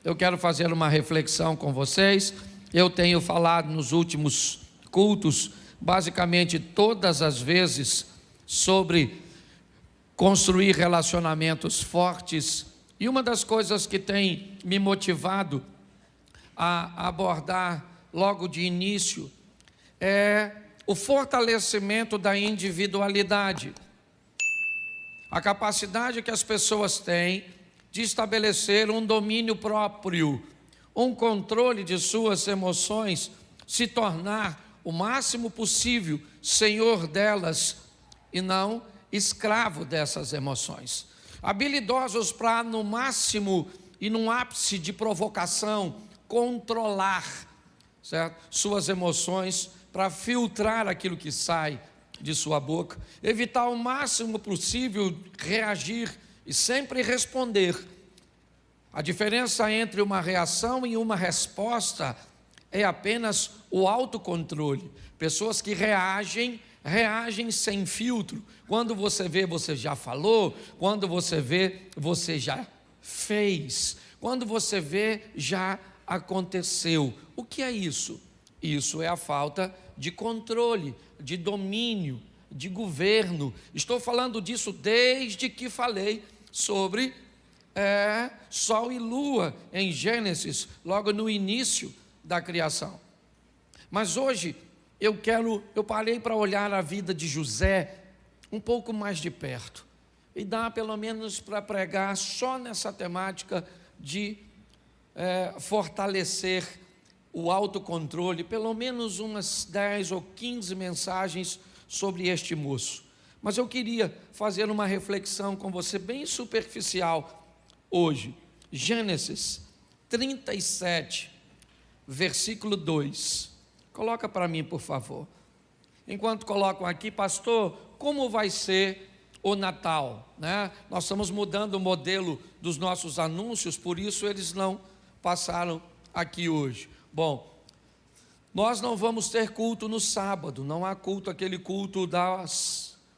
eu quero fazer uma reflexão com vocês. Eu tenho falado nos últimos cultos, basicamente todas as vezes, sobre construir relacionamentos fortes. E uma das coisas que tem me motivado a abordar logo de início é o fortalecimento da individualidade. A capacidade que as pessoas têm de estabelecer um domínio próprio, um controle de suas emoções, se tornar o máximo possível senhor delas e não escravo dessas emoções. Habilidosos para, no máximo e num ápice de provocação, controlar, certo? Suas emoções, para filtrar aquilo que sai de sua boca, evitar o máximo possível reagir e sempre responder. A diferença entre uma reação e uma resposta é apenas o autocontrole. Pessoas que reagem sem filtro. Quando você vê, você já falou. Quando você vê, você já fez. Quando você vê, já aconteceu. O que é isso? Isso é a falta de controle, de domínio, de governo. Estou falando disso desde que falei sobre Sol e Lua em Gênesis, logo no início da criação. Mas hoje eu parei para olhar a vida de José um pouco mais de perto. E dá pelo menos para pregar só nessa temática de fortalecer o autocontrole, pelo menos umas 10 ou 15 mensagens sobre este moço. Mas eu queria fazer uma reflexão com você bem superficial hoje. Gênesis 37, versículo 2. Coloca para mim, por favor. Enquanto colocam aqui, pastor, como vai ser o Natal, né? Nós estamos mudando o modelo dos nossos anúncios, por isso eles não passaram aqui hoje. Bom, nós não vamos ter culto no sábado, não há culto, aquele culto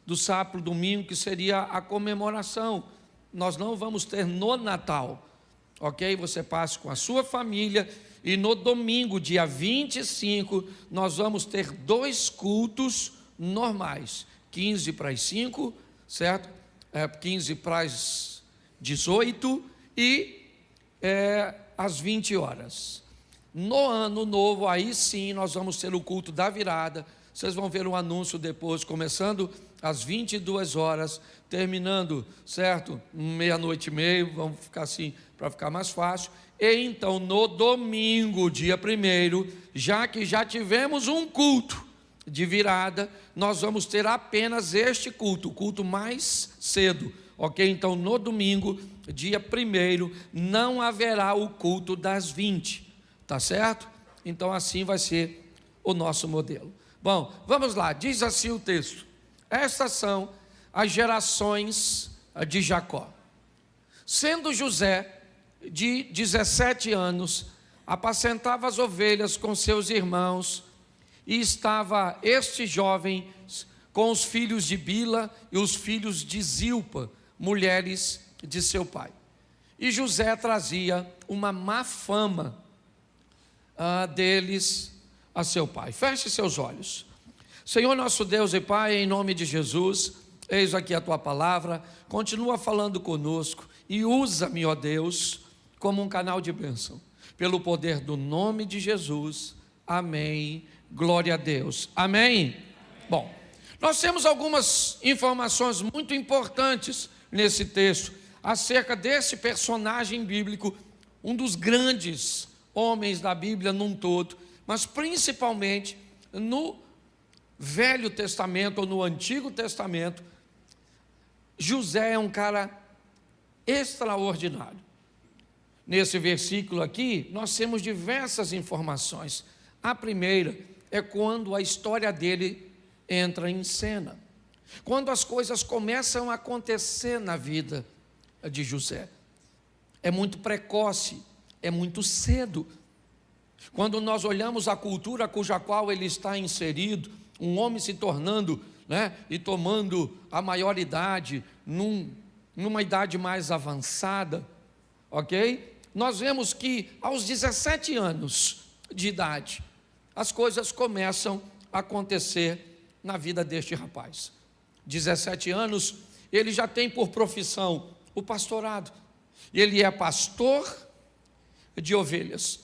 do sábado, domingo, que seria a comemoração. Nós não vamos ter no Natal, ok? Você passa com a sua família e no domingo, dia 25, nós vamos ter 2 cultos normais, 15 para as 5, certo? 15 para as 18 e às 20 horas. No ano novo, aí sim, nós vamos ter o culto da virada. Vocês vão ver o anúncio depois, começando às 22 horas, terminando, certo? Meia-noite e meia, vamos ficar assim, para ficar mais fácil. E então, no domingo, dia 1º, já que já tivemos um culto de virada, nós vamos ter apenas este culto, o culto mais cedo, ok? Então, no domingo, dia 1º, não haverá o culto das 20, tá certo? Então, assim vai ser o nosso modelo. Bom, vamos lá, diz assim o texto: estas são as gerações de Jacó. Sendo José de 17 anos, apacentava as ovelhas com seus irmãos, e estava este jovem com os filhos de Bila e os filhos de Zilpa, mulheres de seu pai. E José trazia uma má fama deles a seu pai. Feche seus olhos. Senhor nosso Deus e Pai, em nome de Jesus, eis aqui a tua palavra, continua falando conosco e usa-me, ó Deus, como um canal de bênção, pelo poder do nome de Jesus, amém, glória a Deus, amém? Bom, nós temos algumas informações muito importantes nesse texto, acerca desse personagem bíblico, um dos grandes homens da Bíblia num todo, mas principalmente no Velho Testamento ou no Antigo Testamento. José é um cara extraordinário. Nesse versículo aqui, nós temos diversas informações. A primeira é quando a história dele entra em cena, quando as coisas começam a acontecer na vida de José. É muito precoce, é muito cedo. Quando nós olhamos a cultura cuja qual ele está inserido, um homem se tornando, e tomando a maioridade, numa idade mais avançada, ok? nós vemos que aos 17 anos de idade, as coisas começam a acontecer na vida deste rapaz. 17 anos, ele já tem por profissão o pastorado. Ele é pastor de ovelhas.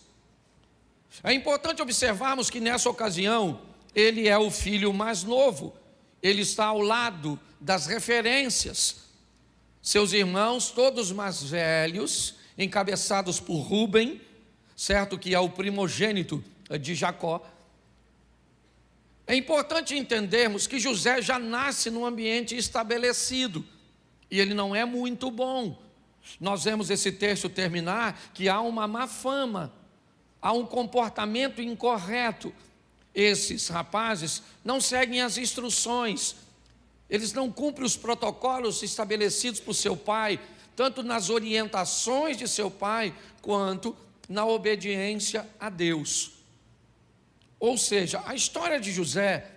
É importante observarmos que nessa ocasião, ele é o filho mais novo. Ele está ao lado das referências. Seus irmãos, todos mais velhos, encabeçados por Rúben, certo, que é o primogênito de Jacó. É importante entendermos que José já nasce num ambiente estabelecido, e ele não é muito bom. Nós vemos esse texto terminar que há uma má fama, há um comportamento incorreto. Esses rapazes não seguem as instruções, eles não cumprem os protocolos estabelecidos por seu pai, tanto nas orientações de seu pai, quanto na obediência a Deus. Ou seja, a história de José,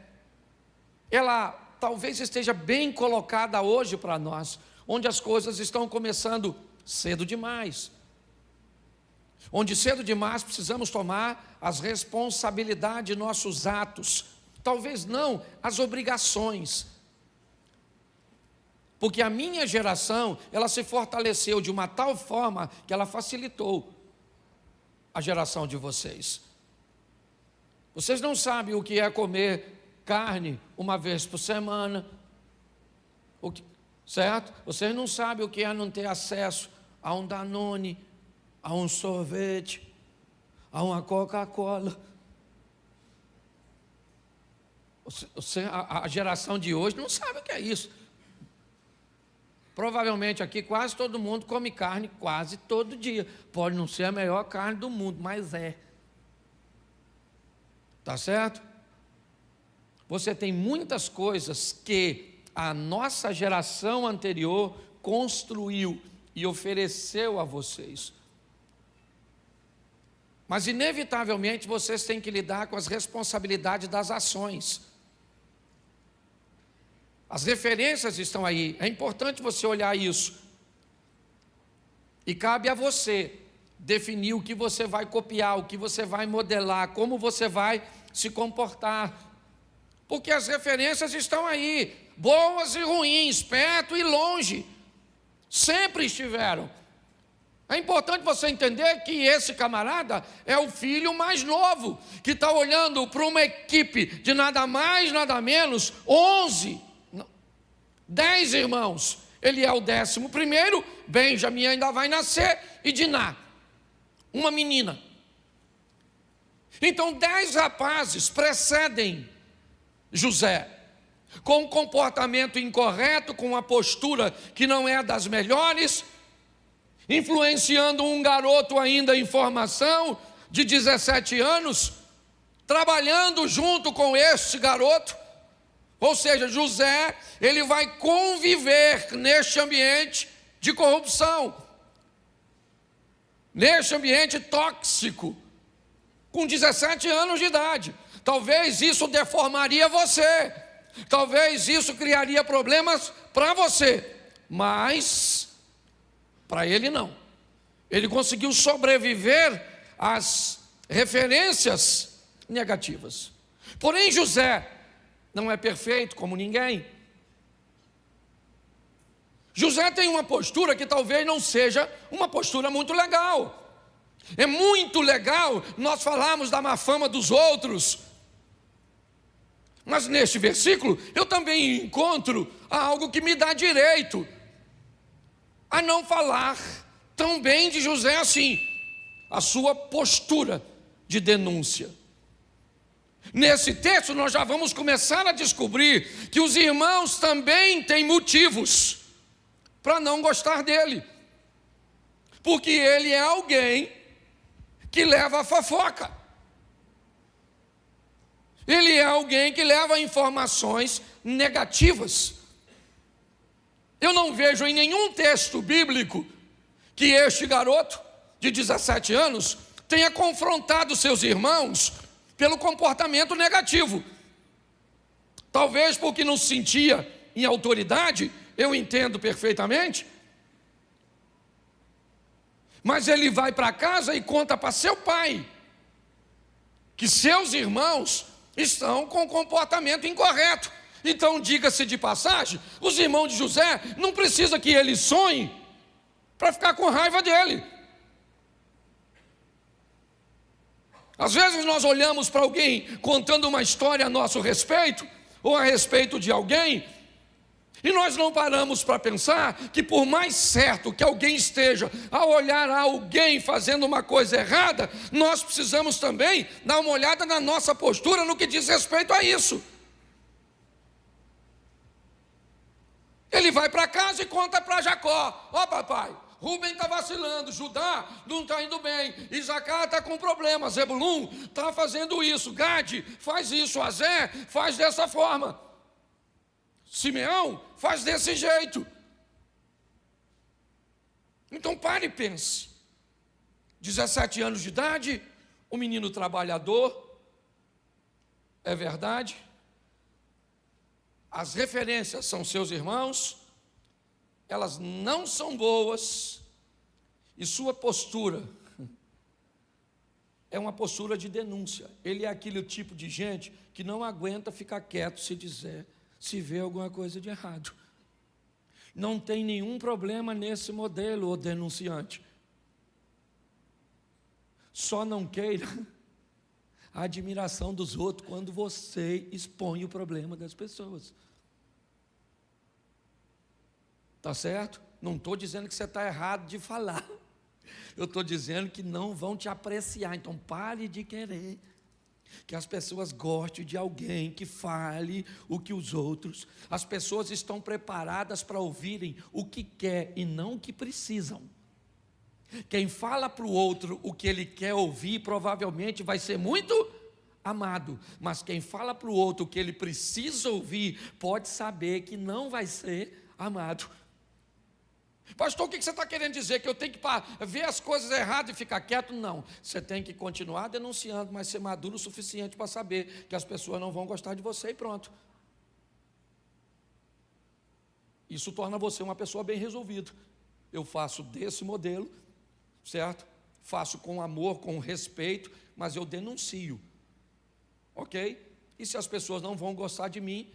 ela talvez esteja bem colocada hoje para nós, onde as coisas estão começando cedo demais. Onde cedo demais precisamos tomar as responsabilidades de nossos atos, talvez não as obrigações. Porque a minha geração, ela se fortaleceu de uma tal forma que ela facilitou a geração de vocês. Vocês não sabem o que é comer carne uma vez por semana, certo? Vocês não sabem o que é não ter acesso a um Danone, a um sorvete, a uma Coca-Cola. A geração de hoje não sabe o que é isso. Provavelmente aqui quase todo mundo come carne quase todo dia. Pode não ser a melhor carne do mundo, mas é. Tá certo? Você tem muitas coisas que a nossa geração anterior construiu e ofereceu a vocês. Mas inevitavelmente vocês têm que lidar com as responsabilidades das ações. As referências estão aí, é importante você olhar isso. E cabe a você definir o que você vai copiar, o que você vai modelar, como você vai se comportar. Porque as referências estão aí, boas e ruins, perto e longe, sempre estiveram. É importante você entender que esse camarada é o filho mais novo, que está olhando para uma equipe de nada mais, nada menos, 10 irmãos. Ele é o 11º, Benjamim ainda vai nascer, e Diná, uma menina. Então 10 rapazes precedem José, com um comportamento incorreto, com uma postura que não é das melhores, influenciando um garoto ainda em formação, de 17 anos, trabalhando junto com este garoto. Ou seja, José, ele vai conviver neste ambiente de corrupção, neste ambiente tóxico, com 17 anos de idade. Talvez isso deformaria você, talvez isso criaria problemas para você, mas para ele não. Ele conseguiu sobreviver às referências negativas. Porém, José não é perfeito como ninguém. José tem uma postura que talvez não seja uma postura muito legal. É muito legal nós falarmos da má fama dos outros, mas neste versículo eu também encontro algo que me dá direito a não falar tão bem de José assim, a sua postura de denúncia. Nesse texto nós já vamos começar a descobrir que os irmãos também têm motivos para não gostar dele, porque ele é alguém que leva a fofoca, ele é alguém que leva informações negativas. Eu não vejo em nenhum texto bíblico que este garoto de 17 anos tenha confrontado seus irmãos pelo comportamento negativo. Talvez porque não se sentia em autoridade, eu entendo perfeitamente. Mas ele vai para casa e conta para seu pai que seus irmãos estão com comportamento incorreto. Então, diga-se de passagem, os irmãos de José não precisa que ele sonhe para ficar com raiva dele. Às vezes nós olhamos para alguém contando uma história a nosso respeito, ou a respeito de alguém, e nós não paramos para pensar que por mais certo que alguém esteja ao olhar a alguém fazendo uma coisa errada, nós precisamos também dar uma olhada na nossa postura no que diz respeito a isso. Ele vai para casa e conta para Jacó: ó papai, Rubem está vacilando, Judá não está indo bem, Isacar está com problemas, Zebulun está fazendo isso, Gade faz isso, Azé faz dessa forma, Simeão faz desse jeito. Então pare e pense. 17 anos de idade, um menino trabalhador, é verdade. As referências são seus irmãos, elas não são boas, e sua postura é uma postura de denúncia. Ele é aquele tipo de gente que não aguenta ficar quieto se vê alguma coisa de errado. Não tem nenhum problema nesse modelo, o denunciante. Só não queira a admiração dos outros quando você expõe o problema das pessoas. Tá certo? Não estou dizendo que você está errado de falar. Eu estou dizendo que não vão te apreciar. Então pare de querer que as pessoas gostem de alguém que fale o que os outros. As pessoas estão preparadas para ouvirem o que quer e não o que precisam. Quem fala para o outro o que ele quer ouvir provavelmente vai ser muito amado, mas quem fala para o outro o que ele precisa ouvir pode saber que não vai ser amado. Pastor, o que você está querendo dizer? Que eu tenho que ver as coisas erradas e ficar quieto? Não, você tem que continuar denunciando, mas ser maduro o suficiente para saber que as pessoas não vão gostar de você e pronto. Isso torna você uma pessoa bem resolvida. Eu faço desse modelo, certo? Faço com amor, com respeito, mas eu denuncio, ok? E se as pessoas não vão gostar de mim,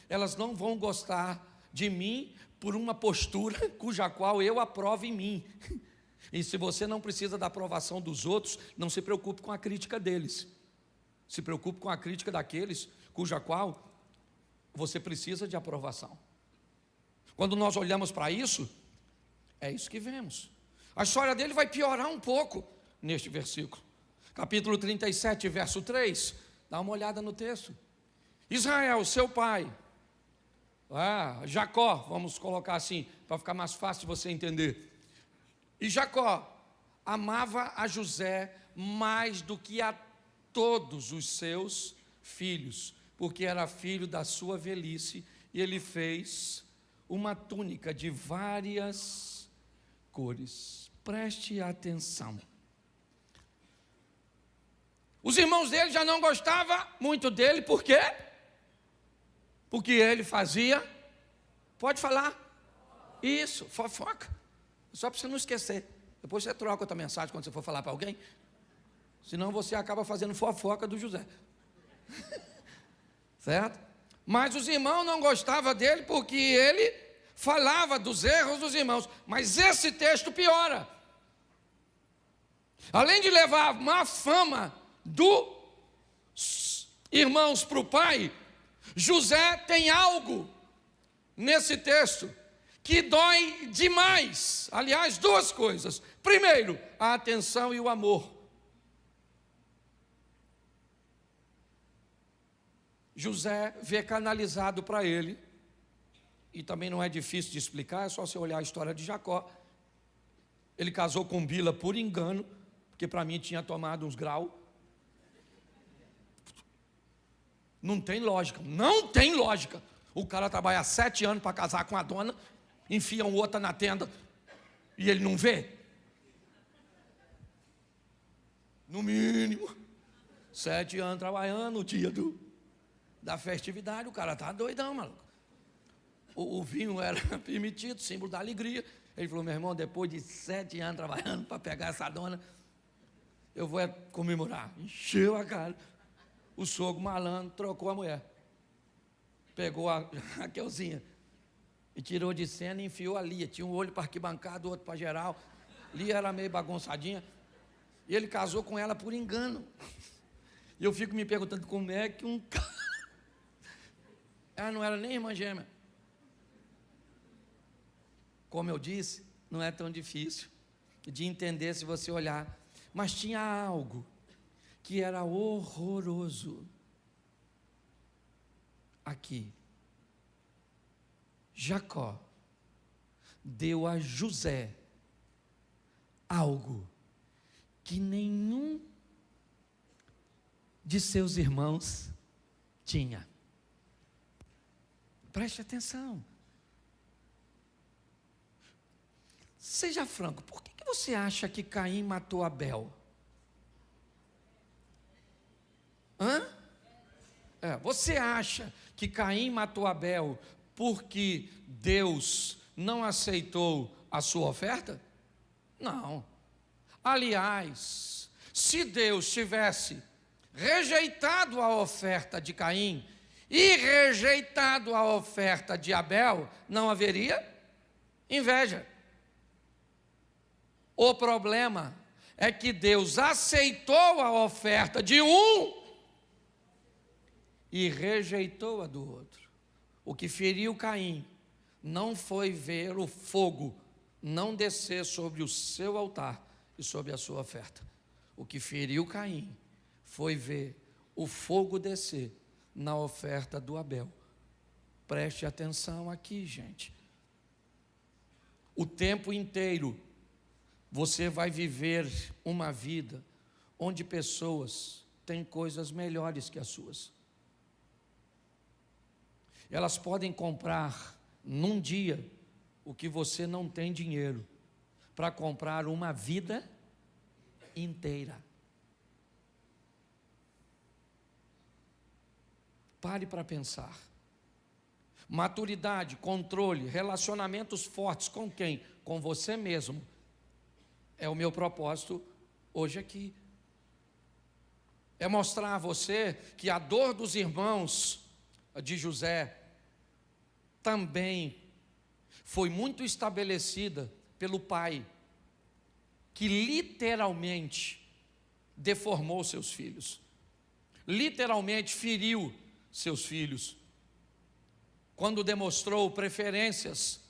elas não vão gostar de mim por uma postura cuja qual eu aprovo em mim. E se você não precisa da aprovação dos outros, não se preocupe com a crítica deles. Se preocupe com a crítica daqueles cuja qual você precisa de aprovação. Quando nós olhamos para isso, é isso que vemos. A história dele vai piorar um pouco neste versículo. Capítulo 37, verso 3. Dá uma olhada no texto. Israel, seu pai, Jacó, vamos colocar assim, para ficar mais fácil de você entender. E Jacó amava a José mais do que a todos os seus filhos, porque era filho da sua velhice, e ele fez uma túnica de várias cores. Preste atenção. Os irmãos dele já não gostavam muito dele, por quê? Porque ele fazia, pode falar, isso, fofoca, só para você não esquecer. Depois você troca outra mensagem quando você for falar para alguém, senão você acaba fazendo fofoca do José. Certo? Mas os irmãos não gostavam dele porque ele falava dos erros dos irmãos. Mas esse texto piora. Além de levar má fama dos irmãos para o pai, José tem algo nesse texto que dói demais. Aliás, duas coisas. Primeiro, a atenção e o amor. José vê canalizado para ele, e também não é difícil de explicar, é só você olhar a história de Jacó. Ele casou com Bila por engano, porque para mim tinha tomado uns graus. Não tem lógica, não tem lógica. O cara trabalha 7 anos para casar com a dona, enfia um outro na tenda e ele não vê. No mínimo 7 anos trabalhando no dia da festividade, o cara tá doidão, maluco. O vinho era permitido, símbolo da alegria. Ele falou: meu irmão, depois de 7 anos trabalhando para pegar essa dona, eu vou comemorar. Encheu a cara. O sogro malandro trocou a mulher. Pegou a Raquelzinha e tirou de cena e enfiou a Lia. Tinha um olho para arquibancada, o outro para geral. Lia era meio bagunçadinha. E ele casou com ela por engano. E eu fico me perguntando como é que um cara... Ela não era nem irmã gêmea. Como eu disse, não é tão difícil de entender se você olhar. Mas tinha algo que era horroroso. Aqui, Jacó deu a José algo que nenhum de seus irmãos tinha. Preste atenção. Seja franco, por que você acha que Caim matou Abel? Você acha que Caim matou Abel porque Deus não aceitou a sua oferta? Não. Aliás, se Deus tivesse rejeitado a oferta de Caim e rejeitado a oferta de Abel, não haveria inveja. O problema é que Deus aceitou a oferta de um e rejeitou a do outro. O que feriu Caim não foi ver o fogo não descer sobre o seu altar e sobre a sua oferta. O que feriu Caim foi ver o fogo descer na oferta do Abel. Preste atenção aqui, gente. O tempo inteiro você vai viver uma vida onde pessoas têm coisas melhores que as suas. Elas podem comprar num dia o que você não tem dinheiro para comprar uma vida inteira. Pare para pensar. Maturidade, controle, relacionamentos fortes com quem? Com você mesmo. É o meu propósito hoje aqui. É mostrar a você que a dor dos irmãos de José também foi muito estabelecida pelo pai, que literalmente deformou seus filhos, literalmente feriu seus filhos, quando demonstrou preferências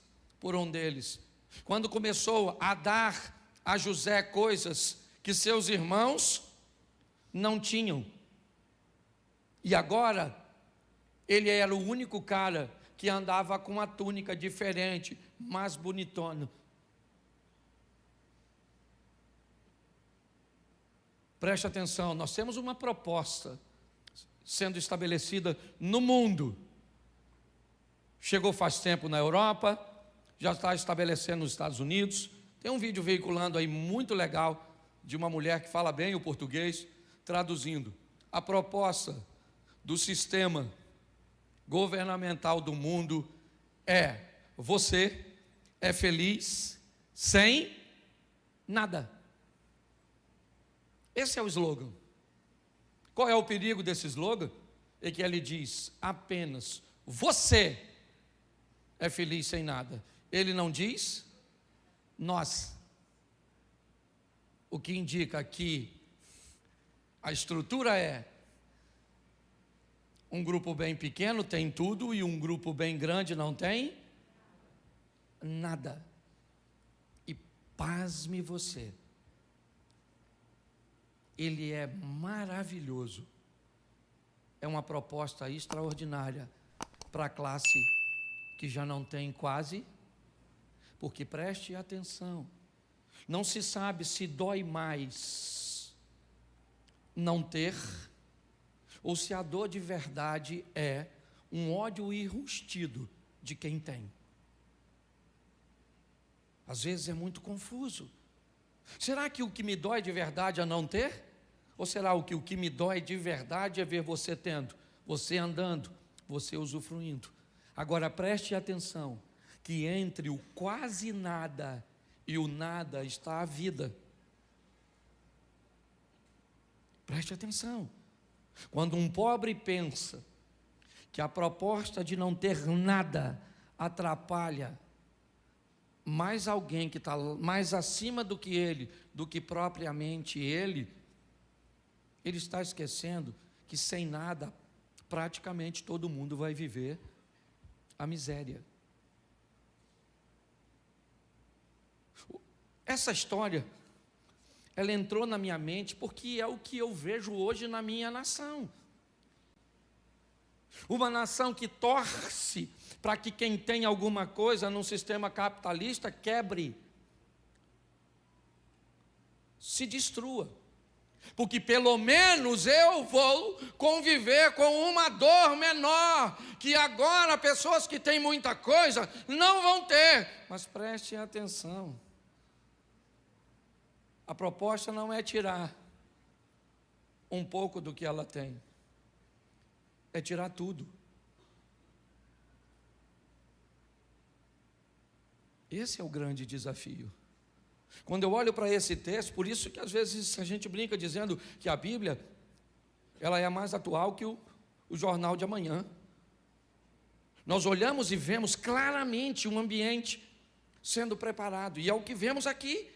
por um deles, quando começou a dar a José coisas que seus irmãos não tinham. E agora, ele era o único cara que andava com uma túnica diferente, mais bonitona. Preste atenção, nós temos uma proposta sendo estabelecida no mundo. Chegou faz tempo na Europa, já está estabelecendo nos Estados Unidos. Tem um vídeo veiculando aí muito legal de uma mulher que fala bem o português, traduzindo. A proposta do sistema governamental do mundo é: você é feliz sem nada. Esse é o slogan. Qual é o perigo desse slogan? É que ele diz apenas você é feliz sem nada. Ele não diz nós. O que indica que a estrutura é: um grupo bem pequeno tem tudo e um grupo bem grande não tem nada. E pasme você, ele é maravilhoso. É uma proposta extraordinária para a classe que já não tem quase, porque preste atenção, não se sabe se dói mais não ter, ou se a dor de verdade é um ódio enrustido de quem tem. Às vezes é muito confuso. Será que o que me dói de verdade é não ter? Ou será que o que me dói de verdade é ver você tendo, você andando, você usufruindo? Agora preste atenção, que entre o quase nada e o nada está a vida. Preste atenção. Quando um pobre pensa que a proposta de não ter nada atrapalha mais alguém que está mais acima do que ele, do que propriamente ele está esquecendo que sem nada, praticamente todo mundo vai viver a miséria. Essa história, ela entrou na minha mente porque é o que eu vejo hoje na minha nação. Uma nação que torce para que quem tem alguma coisa num sistema capitalista quebre, se destrua. Porque pelo menos eu vou conviver com uma dor menor, que agora pessoas que têm muita coisa não vão ter. Mas preste atenção, a proposta não é tirar um pouco do que ela tem, é tirar tudo. Esse é o grande desafio. Quando eu olho para esse texto, por isso que às vezes a gente brinca dizendo que a Bíblia, ela é mais atual que o jornal de amanhã. Nós olhamos e vemos claramente um ambiente sendo preparado, e é o que vemos aqui.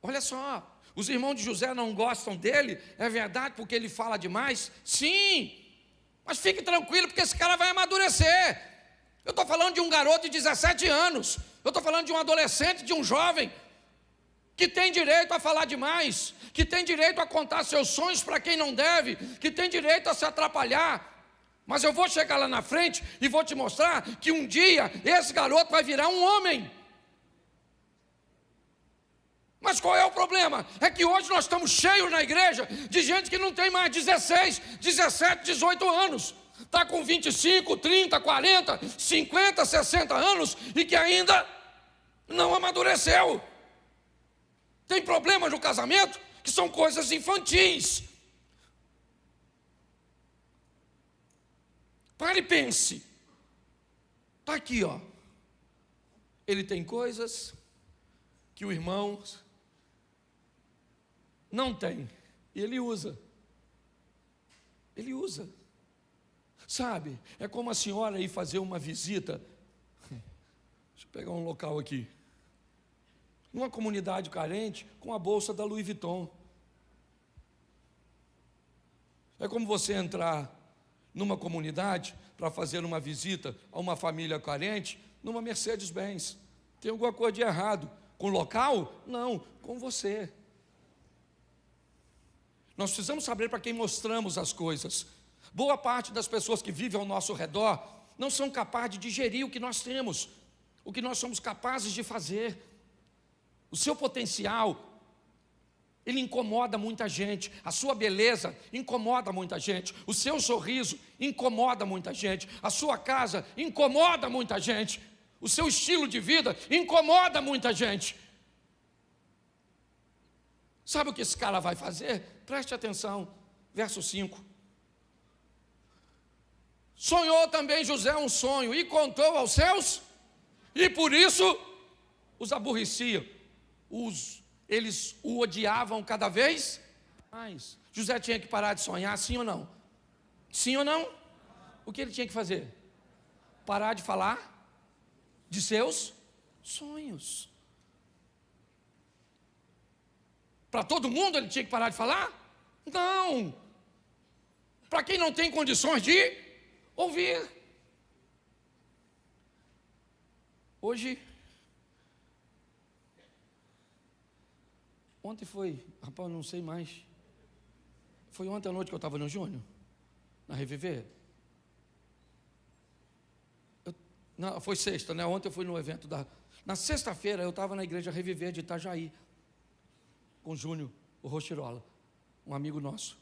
Olha só, os irmãos de José não gostam dele, é verdade, porque ele fala demais? Sim, mas fique tranquilo, porque esse cara vai amadurecer. Eu estou falando de um garoto de 17 anos, eu estou falando de um adolescente, de um jovem, que tem direito a falar demais, que tem direito a contar seus sonhos para quem não deve, que tem direito a se atrapalhar. Mas eu vou chegar lá na frente e vou te mostrar que um dia esse garoto vai virar um homem. Mas qual é o problema? É que hoje nós estamos cheios na igreja de gente que não tem mais 16, 17, 18 anos. Está com 25, 30, 40, 50, 60 anos e que ainda não amadureceu. Tem problemas no casamento que são coisas infantis. Pare e pense. Está aqui, ó. Ele tem coisas que o irmão não tem, e ele usa. Ele usa. Sabe, é como a senhora ir fazer uma visita. Deixa eu pegar um local aqui. Numa comunidade carente, com a bolsa da Louis Vuitton. É como você entrar numa comunidade para fazer uma visita a uma família carente, numa Mercedes-Benz. Tem alguma coisa de errado com o local? Não, com você. Nós precisamos saber para quem mostramos as coisas. Boa parte das pessoas que vivem ao nosso redor não são capazes de digerir o que nós temos, o que nós somos capazes de fazer. O seu potencial, ele incomoda muita gente. A sua beleza incomoda muita gente. O seu sorriso incomoda muita gente. A sua casa incomoda muita gente. O seu estilo de vida incomoda muita gente. Sabe o que esse cara vai fazer? Preste atenção, verso 5. Sonhou também José um sonho e contou aos seus, e por isso os aborrecia. Eles o odiavam cada vez mais. José tinha que parar de sonhar, sim ou não? Sim ou não? O que ele tinha que fazer? Parar de falar de seus sonhos. Para todo mundo ele tinha que parar de falar? Não. Para quem não tem condições de ouvir. Hoje, ontem foi, rapaz, não sei mais. Foi ontem à noite que eu estava no Júnior, na Reviver. Não, foi sexta, né? Ontem eu fui no evento na sexta-feira eu estava na igreja Reviver de Itajaí, com o Júnior, o Rochirola, um amigo nosso.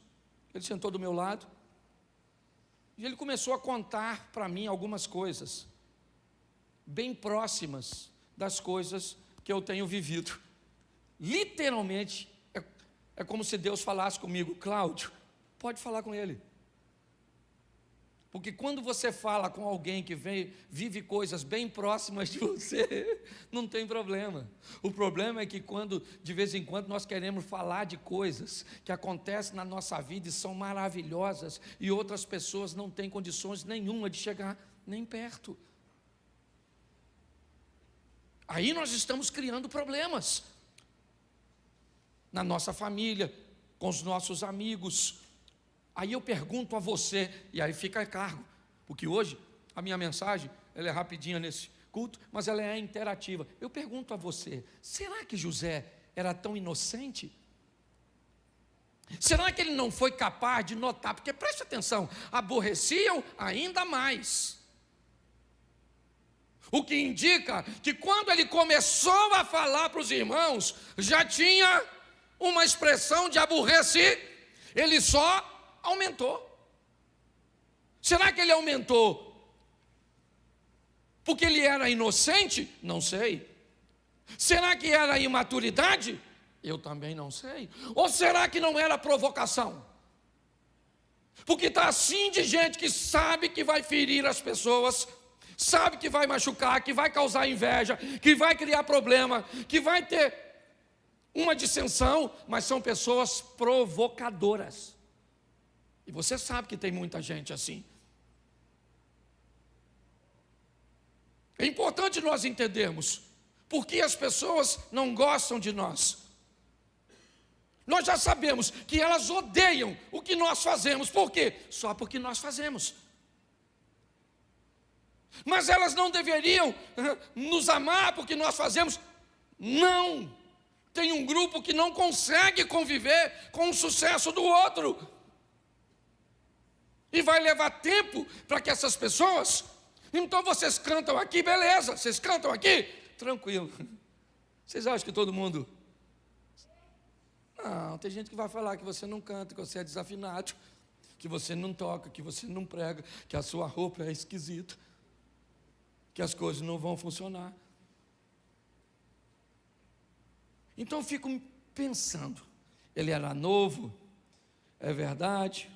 Ele sentou do meu lado e ele começou a contar para mim algumas coisas bem próximas das coisas que eu tenho vivido. Literalmente, é como se Deus falasse comigo: Cláudio, pode falar com ele. Porque quando você fala com alguém que vive coisas bem próximas de você, não tem problema. O problema é que quando, de vez em quando, nós queremos falar de coisas que acontecem na nossa vida e são maravilhosas, e outras pessoas não têm condições nenhuma de chegar nem perto. Aí nós estamos criando problemas na nossa família, com os nossos amigos. Aí eu pergunto a você, e aí fica a cargo, porque hoje a minha mensagem, ela é rapidinha nesse culto, mas ela é interativa. Eu pergunto a você, será que José era tão inocente? Será que ele não foi capaz de notar? Porque preste atenção, aborreciam ainda mais. O que indica que quando ele começou a falar para os irmãos, já tinha uma expressão de aborrecer, ele só aumentou. Será que ele aumentou porque ele era inocente? Não sei. Será que era imaturidade? Eu também não sei. Ou será que não era provocação? Porque está assim de gente que sabe que vai ferir as pessoas, sabe que vai machucar, que vai causar inveja, que vai criar problema, que vai ter uma dissensão, mas são pessoas provocadoras. E você sabe que tem muita gente assim. É importante nós entendermos por que as pessoas não gostam de nós. Nós já sabemos que elas odeiam o que nós fazemos. Por quê? Só porque nós fazemos. Mas elas não deveriam nos amar porque nós fazemos? Não. Tem um grupo que não consegue conviver com o sucesso do outro. E vai levar tempo para que essas pessoas... Então vocês cantam aqui, beleza. Vocês cantam aqui, tranquilo. Vocês acham que todo mundo... Não, tem gente que vai falar que você não canta, que você é desafinado, que você não toca, que você não prega, que a sua roupa é esquisita, que as coisas não vão funcionar. Então eu fico pensando, ele era novo, é verdade,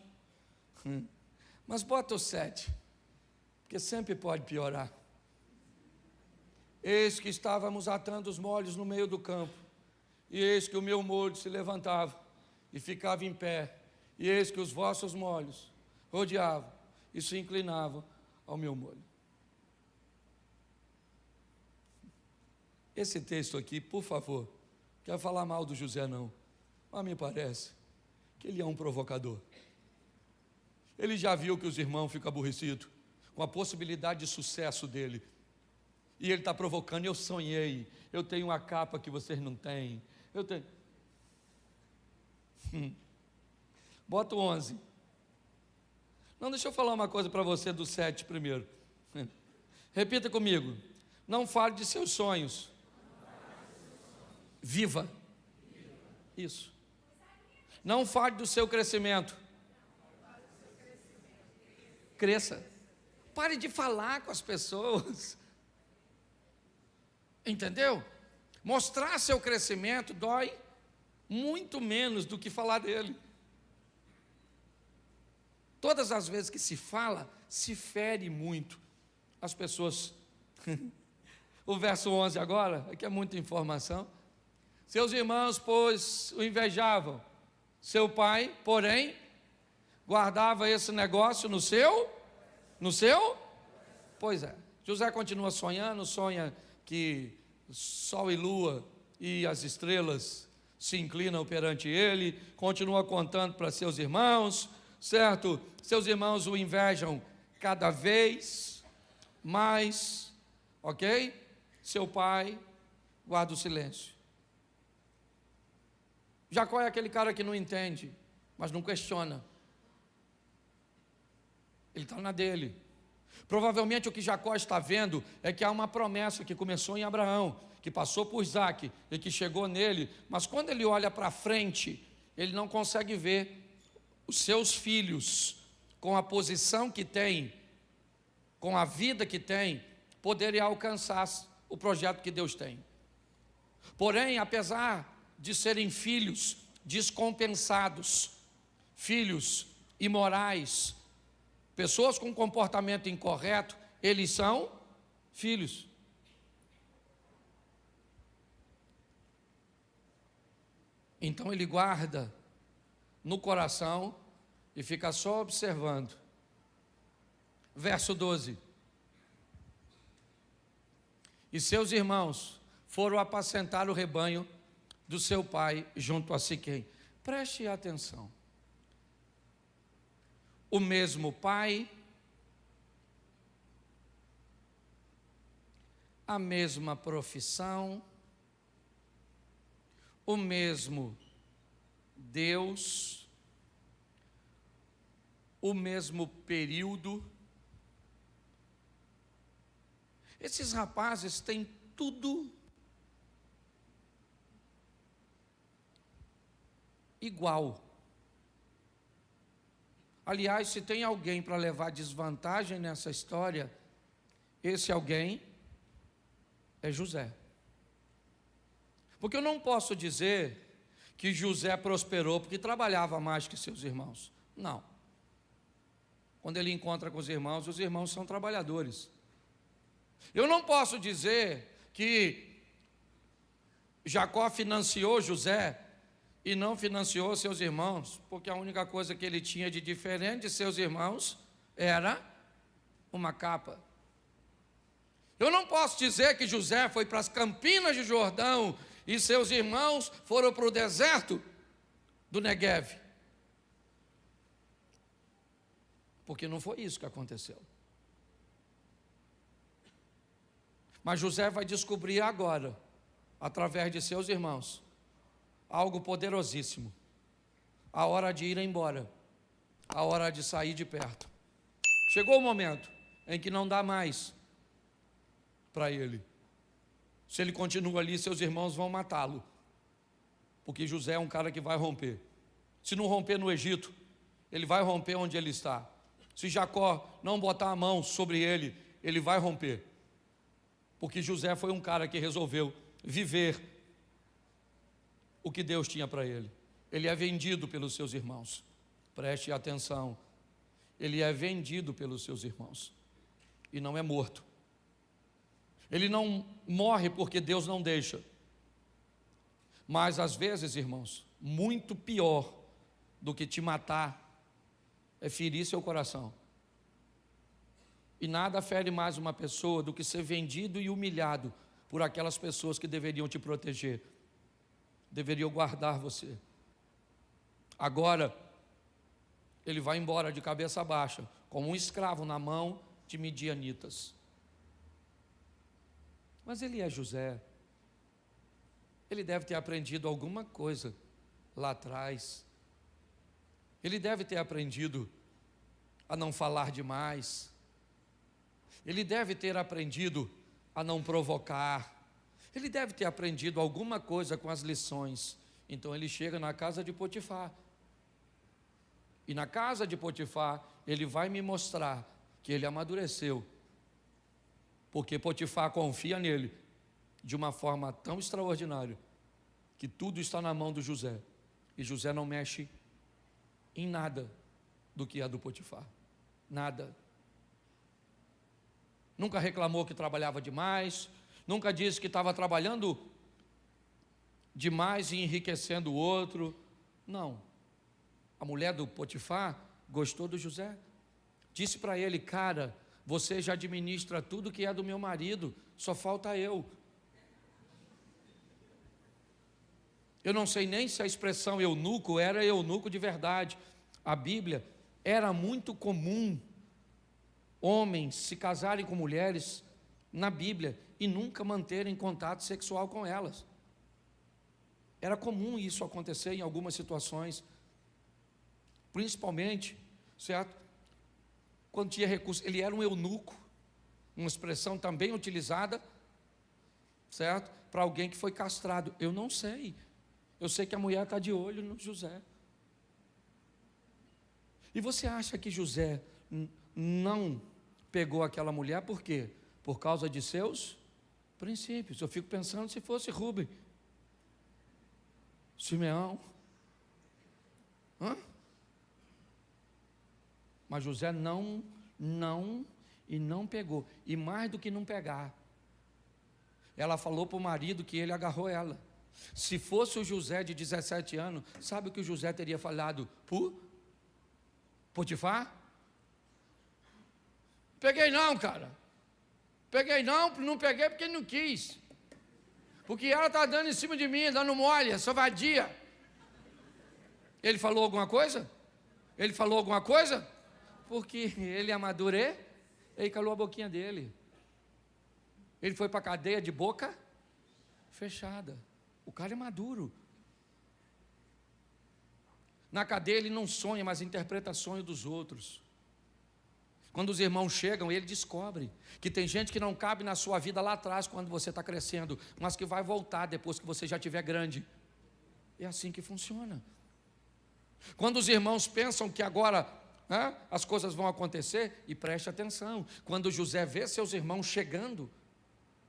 mas bota o 7, porque sempre pode piorar. Eis que estávamos atando os molhos no meio do campo, e eis que o meu molho se levantava e ficava em pé, e eis que os vossos molhos rodeavam e se inclinavam ao meu molho. Esse texto aqui, por favor, não quero falar mal do José não, mas me parece que ele é um provocador. Ele já viu que os irmãos ficam aborrecidos com a possibilidade de sucesso dele, e ele está provocando. Eu sonhei, eu tenho uma capa que vocês não têm, eu tenho. Bota o 11. Não, deixa eu falar uma coisa para você do 7 primeiro. Repita comigo. Não fale de seus sonhos. Viva. Isso. Não fale do seu crescimento. Cresça. Pare de falar com as pessoas. Entendeu? Mostrar seu crescimento dói muito menos do que falar dele. Todas as vezes que se fala, se fere muito as pessoas. O verso 11 agora, aqui é muita informação. Seus irmãos, pois, o invejavam. Seu pai, porém, guardava esse negócio no seu? Pois é. José continua sonhando, sonha que sol e lua e as estrelas se inclinam perante ele, continua contando para seus irmãos, certo? Seus irmãos o invejam cada vez mais, ok? Seu pai guarda o silêncio. Jacó é aquele cara que não entende, mas não questiona. Ele está na dele. Provavelmente o que Jacó está vendo é que há uma promessa que começou em Abraão, que passou por Isaac e que chegou nele, mas quando ele olha para frente, ele não consegue ver os seus filhos, com a posição que tem, com a vida que tem, poderem alcançar o projeto que Deus tem. Porém, apesar de serem filhos descompensados, filhos imorais, Pessoas com comportamento incorreto, eles são filhos. Então ele guarda no coração e fica só observando. Verso 12. E seus irmãos foram apacentar o rebanho do seu pai junto a Siquém. Preste atenção. O mesmo pai, a mesma profissão, o mesmo Deus, o mesmo período. Esses rapazes têm tudo igual. Aliás, se tem alguém para levar desvantagem nessa história, esse alguém é José. Porque eu não posso dizer que José prosperou porque trabalhava mais que seus irmãos. Não. Quando ele encontra com os irmãos são trabalhadores. Eu não posso dizer que Jacó financiou José e não financiou seus irmãos, porque a única coisa que ele tinha de diferente de seus irmãos era uma capa. Eu não posso dizer que José foi para as campinas de Jordão e seus irmãos foram para o deserto do Negueve, porque não foi isso que aconteceu. Mas José vai descobrir agora, através de seus irmãos, algo poderosíssimo. A hora de ir embora, a hora de sair de perto. Chegou o momento em que não dá mais para ele. Se ele continua ali, seus irmãos vão matá-lo, porque José é um cara que vai romper. Se não romper no Egito, ele vai romper onde ele está. Se Jacó não botar a mão sobre ele, ele vai romper, porque José foi um cara que resolveu viver o que Deus tinha para ele. Ele é vendido pelos seus irmãos. Preste atenção. Ele é vendido pelos seus irmãos e não é morto. Ele não morre porque Deus não deixa. Mas às vezes, irmãos, muito pior do que te matar é ferir seu coração. E nada fere mais uma pessoa do que ser vendido e humilhado por aquelas pessoas que deveriam te proteger, deveriam guardar você. Agora, ele vai embora de cabeça baixa, como um escravo na mão de midianitas. Mas ele é José. Ele deve ter aprendido alguma coisa lá atrás. Ele deve ter aprendido a não falar demais. Ele deve ter aprendido a não provocar. Ele deve ter aprendido alguma coisa com as lições. Então ele chega na casa de Potifar. E na casa de Potifar, ele vai me mostrar que ele amadureceu. Porque Potifar confia nele de uma forma tão extraordinária que tudo está na mão do José. E José não mexe em nada do que é do Potifar. Nada. Nunca reclamou que trabalhava demais, nunca disse que estava trabalhando demais e enriquecendo o outro. Não. A mulher do Potifar gostou do José. Disse para ele: cara, você já administra tudo que é do meu marido, só falta eu. Eu não sei nem se a expressão eunuco era eunuco de verdade. A Bíblia era muito comum homens se casarem com mulheres na Bíblia e nunca manterem contato sexual com elas. Era comum isso acontecer em algumas situações, principalmente, certo? Quando tinha recurso. Ele era um eunuco, uma expressão também utilizada, certo? Para alguém que foi castrado. Eu não sei. Eu sei que a mulher está de olho no José. E você acha que José não pegou aquela mulher por quê? Por causa de seus princípios. Eu fico pensando se fosse Rubem, Simeão. Mas José não pegou. E mais do que não pegar, ela falou para o marido que ele agarrou ela. Se fosse o José de 17 anos, sabe o que o José teria falado? Potifar? Peguei não, cara. Peguei não peguei porque ele não quis. Porque ela está dando em cima de mim, dando mole, essa vadia. Ele falou alguma coisa? Ele falou alguma coisa? Porque ele amadureceu, ele calou a boquinha dele. Ele foi para a cadeia de boca fechada. O cara é maduro. Na cadeia ele não sonha, mas interpreta sonho dos outros. Quando os irmãos chegam, ele descobre que tem gente que não cabe na sua vida lá atrás, quando você está crescendo, mas que vai voltar depois que você já estiver grande. É assim que funciona. Quando os irmãos pensam que agora as coisas vão acontecer, e preste atenção, quando José vê seus irmãos chegando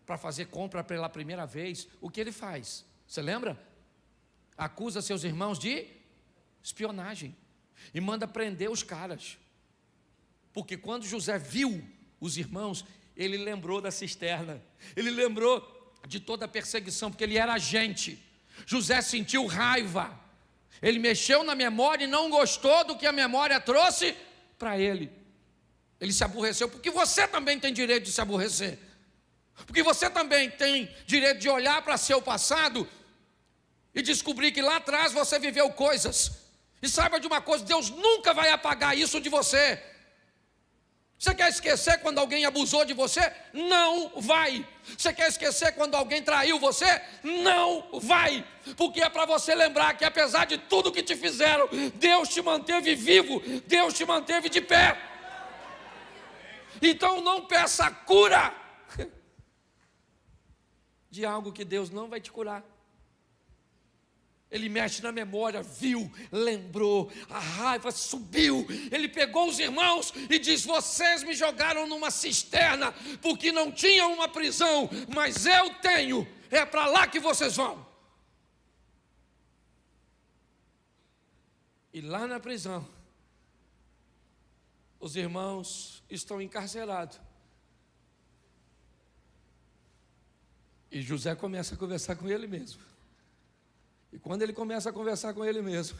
para fazer compra pela primeira vez, o que ele faz? Você lembra? Acusa seus irmãos de espionagem e manda prender os caras. Porque quando José viu os irmãos, ele lembrou da cisterna, ele lembrou de toda a perseguição, porque ele era agente. José sentiu raiva, ele mexeu na memória e não gostou do que a memória trouxe para ele. Ele se aborreceu, porque você também tem direito de se aborrecer, porque você também tem direito de olhar para seu passado e descobrir que lá atrás você viveu coisas. E saiba de uma coisa, Deus nunca vai apagar isso de você. Você quer esquecer quando alguém abusou de você? Não vai. Você quer esquecer quando alguém traiu você? Não vai. Porque é para você lembrar que apesar de tudo que te fizeram, Deus te manteve vivo, Deus te manteve de pé. Então não peça cura de algo que Deus não vai te curar. Ele mexe na memória, viu, lembrou, a raiva subiu. Ele pegou os irmãos e diz: vocês me jogaram numa cisterna, porque não tinham uma prisão, mas eu tenho, é para lá que vocês vão. E lá na prisão, os irmãos estão encarcerados. E José começa a conversar com ele mesmo. E quando ele começa a conversar com ele mesmo,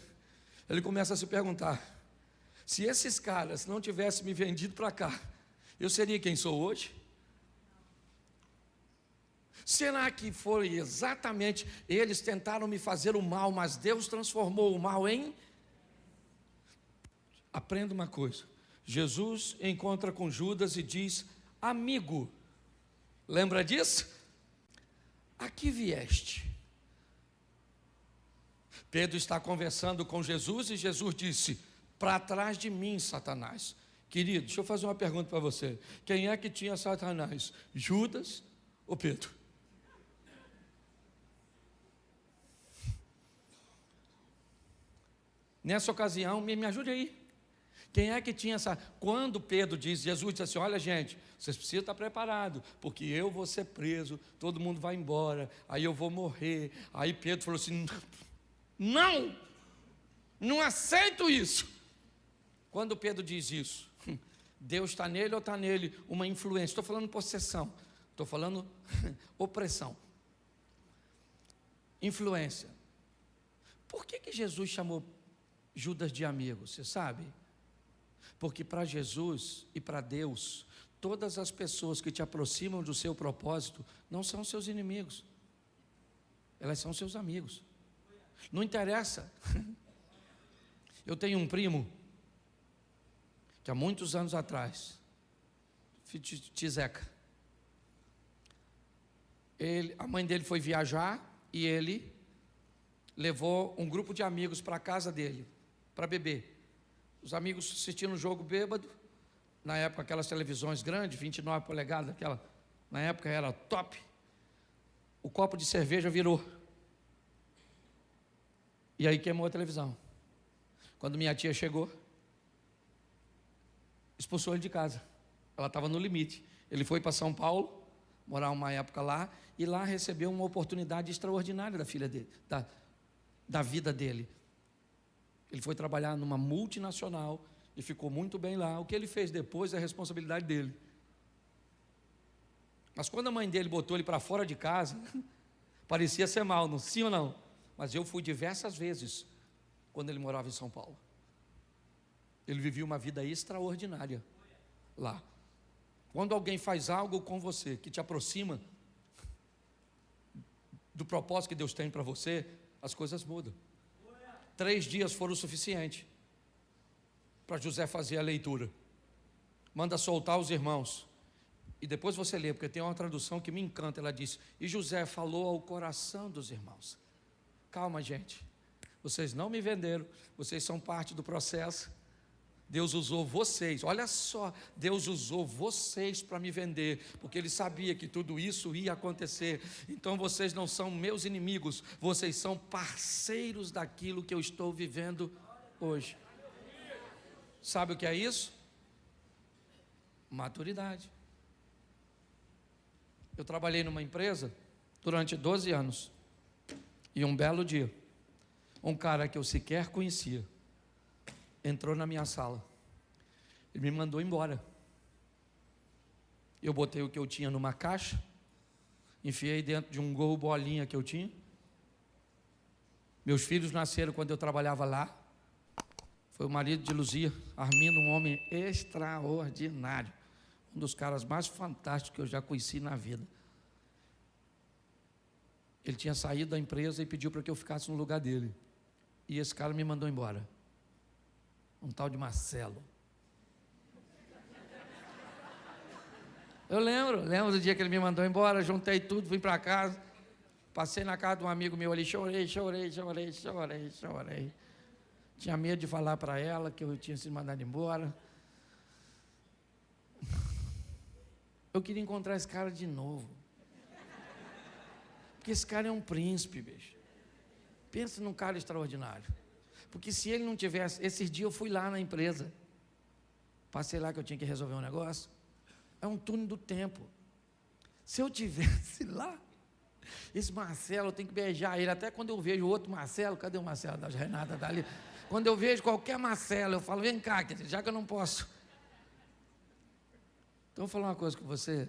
ele começa a se perguntar: se esses caras não tivessem me vendido para cá, eu seria quem sou hoje? Será que foi exatamente, eles tentaram me fazer o mal, mas Deus transformou o mal em... Aprenda uma coisa, Jesus encontra com Judas e diz: amigo, lembra disso? A que vieste? Pedro está conversando com Jesus e Jesus disse: para trás de mim, Satanás. Querido, deixa eu fazer uma pergunta para você. Quem é que tinha Satanás? Judas ou Pedro? Nessa ocasião, me ajude aí. Quem é que tinha essa... Quando Pedro diz, Jesus disse assim: olha gente, vocês precisam estar preparados, porque eu vou ser preso, todo mundo vai embora, aí eu vou morrer. Aí Pedro falou assim: não aceito isso. Quando Pedro diz isso, Deus está nele ou está nele uma influência? Estou falando possessão, estou falando opressão, influência. Por que Jesus chamou Judas de amigo? Você sabe? Porque para Jesus e para Deus, todas as pessoas que te aproximam do seu propósito não são seus inimigos, elas são seus amigos. Não interessa. Eu tenho um primo que há muitos anos atrás, Tizeca, a mãe dele foi viajar e ele levou um grupo de amigos para a casa dele para beber. Os amigos assistindo um jogo bêbado, na época aquelas televisões grandes, 29 polegadas, aquela, na época era top. O copo de cerveja virou. E aí queimou a televisão. Quando minha tia chegou, expulsou ele de casa. Ela estava no limite. Ele foi para São Paulo, morar uma época lá, e lá recebeu uma oportunidade extraordinária da filha dele, da vida dele. Ele foi trabalhar numa multinacional e ficou muito bem lá. O que ele fez depois é responsabilidade dele. Mas quando a mãe dele botou ele para fora de casa, parecia ser mal, não, sim ou não? Mas eu fui diversas vezes quando ele morava em São Paulo. Ele vivia uma vida extraordinária lá. Quando alguém faz algo com você que te aproxima do propósito que Deus tem para você, as coisas mudam. 3 dias foram o suficiente para José fazer a leitura. Manda soltar os irmãos. E depois você lê, porque tem uma tradução que me encanta. Ela diz: e José falou ao coração dos irmãos. Calma, gente. Vocês não me venderam. Vocês são parte do processo. Deus usou vocês. Olha só, Deus usou vocês para me vender, porque Ele sabia que tudo isso ia acontecer. Então vocês não são meus inimigos. Vocês são parceiros daquilo que eu estou vivendo hoje. Sabe o que é isso? Maturidade. Eu trabalhei numa empresa durante 12 anos. E um belo dia, um cara que eu sequer conhecia entrou na minha sala. Ele me mandou embora. Eu botei o que eu tinha numa caixa, enfiei dentro de um Gol bolinha que eu tinha. Meus filhos nasceram quando eu trabalhava lá. Foi o marido de Luzia, Armindo, um homem extraordinário. Um dos caras mais fantásticos que eu já conheci na vida. Ele tinha saído da empresa e pediu para que eu ficasse no lugar dele. E esse cara me mandou embora. Um tal de Marcelo. Eu lembro do dia que ele me mandou embora, juntei tudo, vim para casa, passei na casa de um amigo meu ali, chorei. Tinha medo de falar para ela que eu tinha sido mandado embora. Eu queria encontrar esse cara de novo. Porque esse cara é um príncipe, bicho. Pensa num cara extraordinário. Porque se ele não tivesse... Esses dias eu fui lá na empresa. Passei lá que eu tinha que resolver um negócio. É um túnel do tempo. Se eu tivesse lá, esse Marcelo, eu tenho que beijar ele. Até quando eu vejo outro Marcelo, cadê o Marcelo da Renata? Tá ali. Quando eu vejo qualquer Marcelo, eu falo, vem cá, já que eu não posso. Então, eu vou falar uma coisa com você.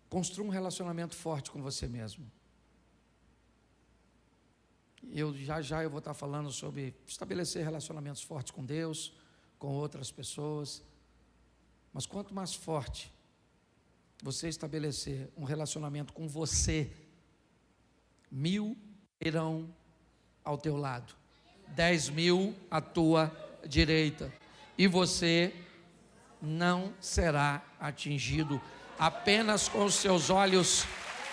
Construa um relacionamento forte com você mesmo. Eu vou estar falando sobre estabelecer relacionamentos fortes com Deus, com outras pessoas. Mas quanto mais forte você estabelecer um relacionamento com você, 1000 irão ao teu lado, 10.000 à tua direita, e você não será atingido. Apenas com os seus olhos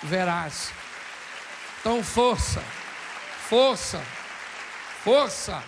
verás. Então força, força, força.